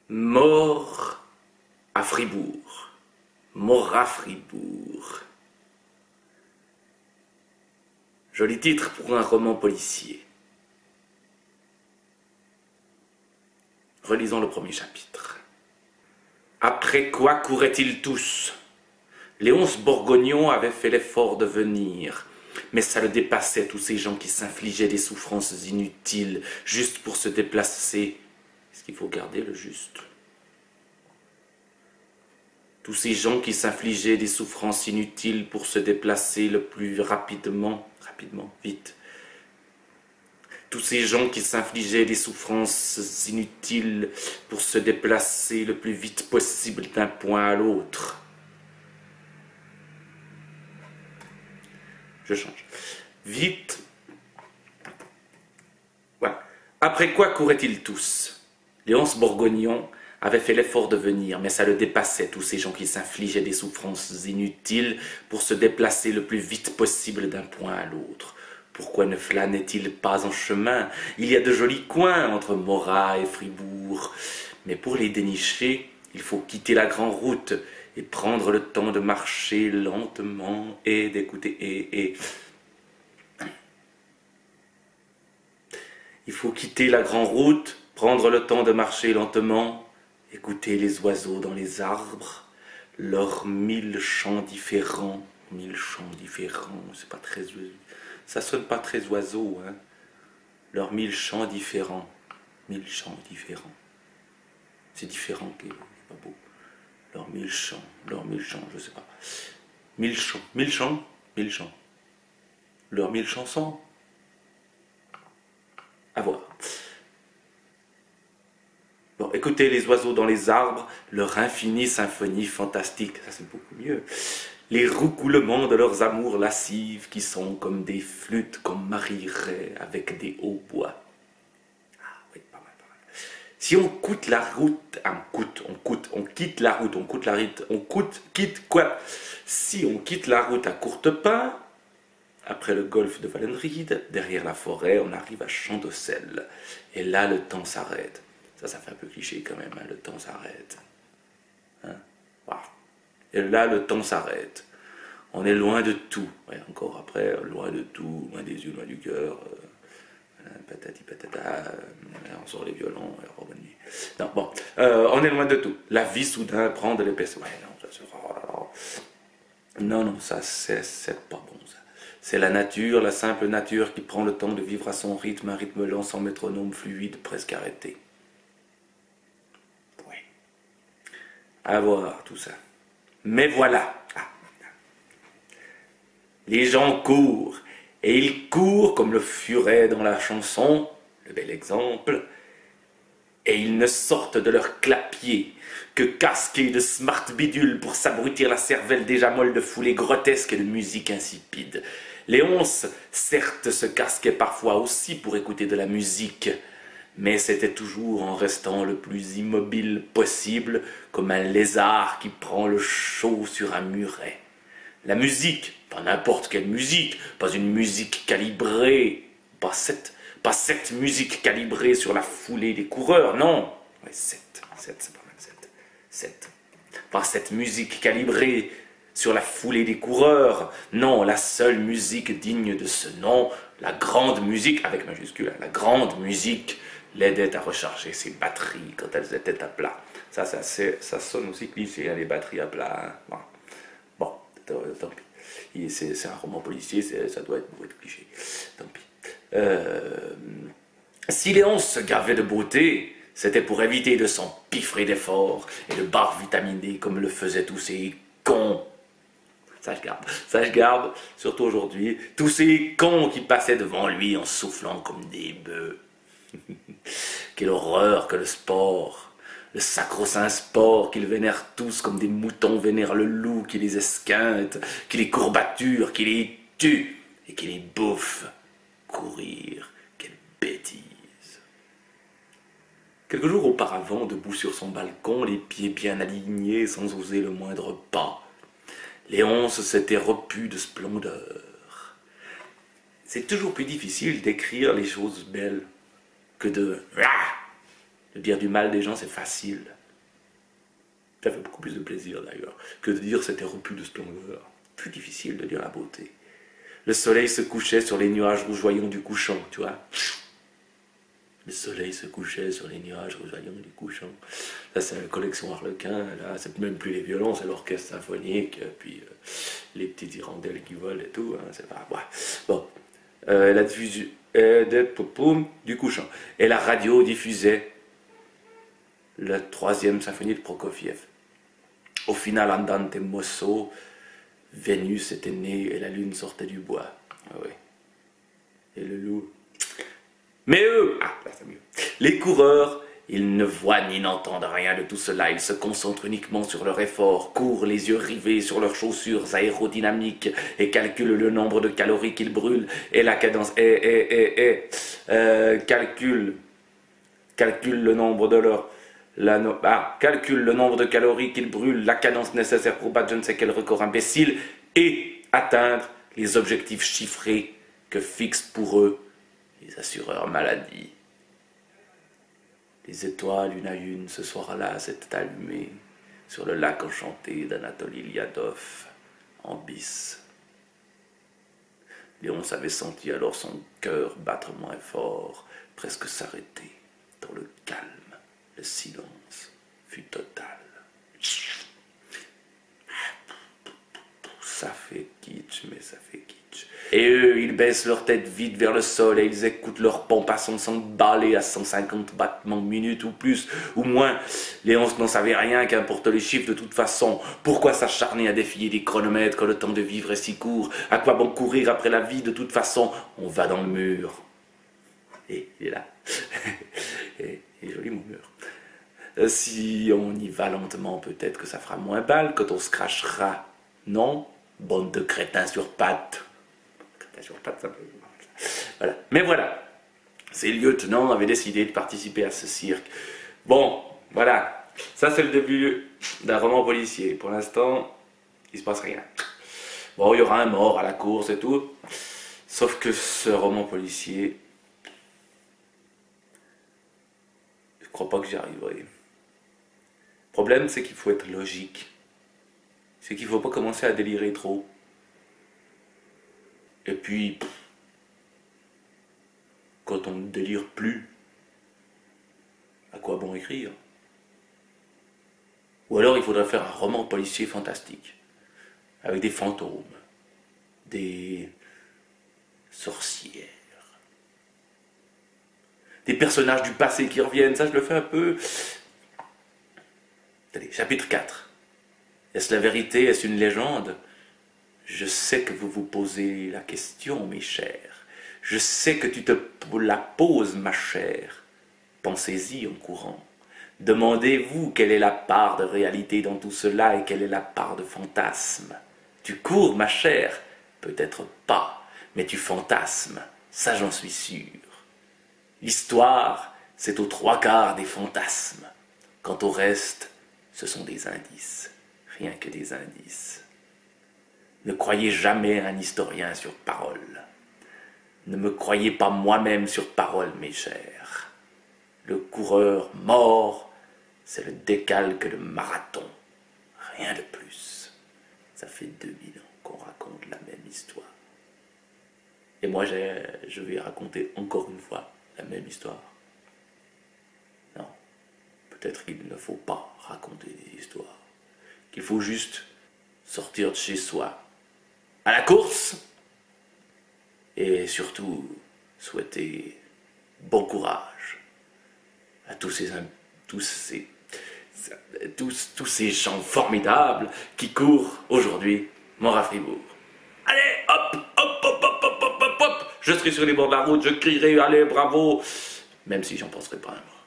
Mort à Fribourg. Mort à Fribourg. Joli titre pour un roman policier. Relisons le premier chapitre. Après quoi couraient-ils tous? Léonce Bourgognon avait fait l'effort de venir, mais ça le dépassait, tous ces gens qui s'infligeaient des souffrances inutiles juste pour se déplacer. Est-ce qu'il faut garder le juste? Tous ces gens qui s'infligeaient des souffrances inutiles pour se déplacer le plus rapidement, vite. Tous ces gens qui s'infligeaient des souffrances inutiles pour se déplacer le plus vite possible d'un point à l'autre. Je change. Vite. Voilà. Après quoi couraient-ils tous? Léonce Bourgognon avait fait l'effort de venir, mais ça le dépassait, tous ces gens qui s'infligeaient des souffrances inutiles pour se déplacer le plus vite possible d'un point à l'autre. Pourquoi ne flânait-il pas en chemin? Il y a de jolis coins entre Morat et Fribourg, mais pour les dénicher, il faut quitter la grande route et prendre le temps de marcher lentement et d'écouter. Il faut quitter la grande route, prendre le temps de marcher lentement, écouter les oiseaux dans les arbres, leurs 1000 chants différents. 1000 chants différents, c'est pas très... Ça sonne pas très oiseau, hein. Leurs 1000 chants différents. 1000 chants différents. C'est différent qui est pas beau. Leurs 1000 chants, je sais pas. 1000 chants, 1000 chants, 1000 chants. Leurs 1000 chansons. À voir. Bon, écoutez les oiseaux dans les arbres, leur infinie symphonie fantastique, ça c'est beaucoup mieux. Les roucoulements de leurs amours lascives qui sont comme des flûtes qu'on marierait avec des hautbois. Ah oui, pas mal. Si on quitte la route, Si on quitte la route à courte pas, après le golfe de Wallenried, derrière la forêt, on arrive à Champ-d'Ossel. Et là, le temps s'arrête. Ça fait un peu cliché quand même, hein, le temps s'arrête. Hein? Wow. Et là, le temps s'arrête. On est loin de tout. Ouais, encore après, loin de tout, loin des yeux, loin du cœur. Patati patata, on sort les violons. Non, bon, on est loin de tout. La vie, soudain, prend de l'épaisseur. Ouais, non, ça c'est... Non, ça, c'est pas bon, ça. C'est la nature, la simple nature qui prend le temps de vivre à son rythme, un rythme lent, sans métronome fluide, presque arrêté. Oui. À voir, tout ça. Mais voilà. Les gens courent, et ils courent comme le furet dans la chanson, le bel exemple, et ils ne sortent de leur clapier que casqués de smart bidule pour s'abrutir la cervelle déjà molle de foulées grotesques et de musique insipide. Léonce, certes, se casquait parfois aussi pour écouter de la musique, mais c'était toujours en restant le plus immobile possible, comme un lézard qui prend le chaud sur un muret. La musique, pas n'importe quelle musique, pas une musique calibrée, pas cette musique calibrée sur la foulée des coureurs, non. Ouais, 7, c'est pas mal, 7. Pas cette musique calibrée sur la foulée des coureurs, non, la seule musique digne de ce nom, la grande musique, avec majuscule, la grande musique, l'aidait à recharger ses batteries quand elles étaient à plat. Ça sonne aussi cliché, hein, les batteries à plat. Hein. Bon, tant pis. C'est un roman policier, ça doit être cliché. Tant pis. Si Léonce se gavait de beauté, c'était pour éviter de s'empiffrer d'efforts et de barres vitaminées comme le faisaient tous ces cons. Ça je garde, surtout aujourd'hui, tous ces cons qui passaient devant lui en soufflant comme des bœufs. Quelle horreur que le sport, le sacro-saint sport qu'ils vénèrent tous comme des moutons vénèrent le loup qui les esquinte, qui les courbature, qui les tue et qui les bouffe. Courir, quelle bêtise. Quelques jours auparavant, debout sur son balcon, les pieds bien alignés sans oser le moindre pas, Léonce s'était repu de splendeur. C'est toujours plus difficile d'écrire les choses belles que de dire du mal des gens, c'est facile. Ça fait beaucoup plus de plaisir d'ailleurs que de dire c'était rompu de splendeur. Plus difficile de dire la beauté. Le soleil se couchait sur les nuages rougeoyants du couchant, tu vois. Le soleil se couchait sur les nuages rougeoyants du couchant. Là, c'est la collection Harlequin. Là, c'est même plus les violons, c'est l'orchestre symphonique. Puis les petites hirondelles qui volent et tout. Hein, c'est pas... Ouais. Bon. La diffusion du couchant. Et la radio diffusait la 3e symphonie de Prokofiev. Au final, Andante mosso, Vénus était née et la lune sortait du bois. Ah oui. Et le loup. Mais eux, là c'est mieux. Les coureurs, ils ne voient ni n'entendent rien de tout cela. Ils se concentrent uniquement sur leur effort, courent les yeux rivés sur leurs chaussures aérodynamiques et calculent le nombre de calories qu'ils brûlent et la cadence. Calculent le nombre de leurs. Calcule le nombre de calories qu'ils brûlent, la cadence nécessaire pour battre je ne sais quel record imbécile et atteindre les objectifs chiffrés que fixent pour eux les assureurs maladie. Les étoiles, une à une, ce soir-là, s'étaient allumées sur le lac enchanté d'Anatoly Liadov en bis. Léon avait senti alors son cœur battre moins fort, presque s'arrêter dans le calme. Le silence fut total. Ça fait kitsch, mais ça fait kitsch. Et eux, ils baissent leur tête vite vers le sol et ils écoutent leur pompe à 160 balais à 150 battements minutes ou plus, ou moins. Léonce n'en savait rien, qu'importe les chiffres de toute façon. Pourquoi s'acharner à défier des chronomètres quand le temps de vivre est si court? À quoi bon courir après la vie de toute façon? On va dans le mur. Et il est là. Et joli mon mur. Si on y va lentement, peut-être que ça fera moins mal quand on se crachera. Non? Bande de crétins sur pattes. Crétins sur pattes, ça peut... Voilà. Mais voilà. Ces lieutenants avaient décidé de participer à ce cirque. Bon, voilà. Ça, c'est le début d'un roman policier. Pour l'instant, il se passe rien. Bon, il y aura un mort à la course et tout. Sauf que ce roman policier... je crois pas que j'y arriverai. Le problème, c'est qu'il faut être logique. C'est qu'il ne faut pas commencer à délirer trop. Et puis, quand on ne délire plus, à quoi bon écrire? Ou alors il faudrait faire un roman policier fantastique, avec des fantômes, des sorcières, des personnages du passé qui reviennent. Ça, je le fais un peu... Allez, chapitre 4. Est-ce la vérité? Est-ce une légende? Je sais que vous vous posez la question, mes chers. Je sais que tu te la poses, ma chère. Pensez-y en courant. Demandez-vous quelle est la part de réalité dans tout cela et quelle est la part de fantasme. Tu cours, ma chère? Peut-être pas, mais tu fantasmes, ça j'en suis sûr. L'histoire, c'est aux 3/4 des fantasmes. Quant au reste, ce sont des indices. Rien que des indices. Ne croyez jamais un historien sur parole. Ne me croyez pas moi-même sur parole, mes chers. Le coureur mort, c'est le décalque de marathon. Rien de plus. Ça fait 2000 ans qu'on raconte la même histoire. Et moi, je vais raconter encore une fois la même histoire. Non, peut-être qu'il ne faut pas raconter des histoires. Qu'il faut juste sortir de chez soi, à la course, et surtout souhaiter bon courage à tous ces gens formidables qui courent aujourd'hui mort à Fribourg. Allez, hop, hop, hop, hop, hop, hop, hop, hop, je serai sur les bords de la route, je crierai, allez, bravo, même si j'en penserai pas un mot.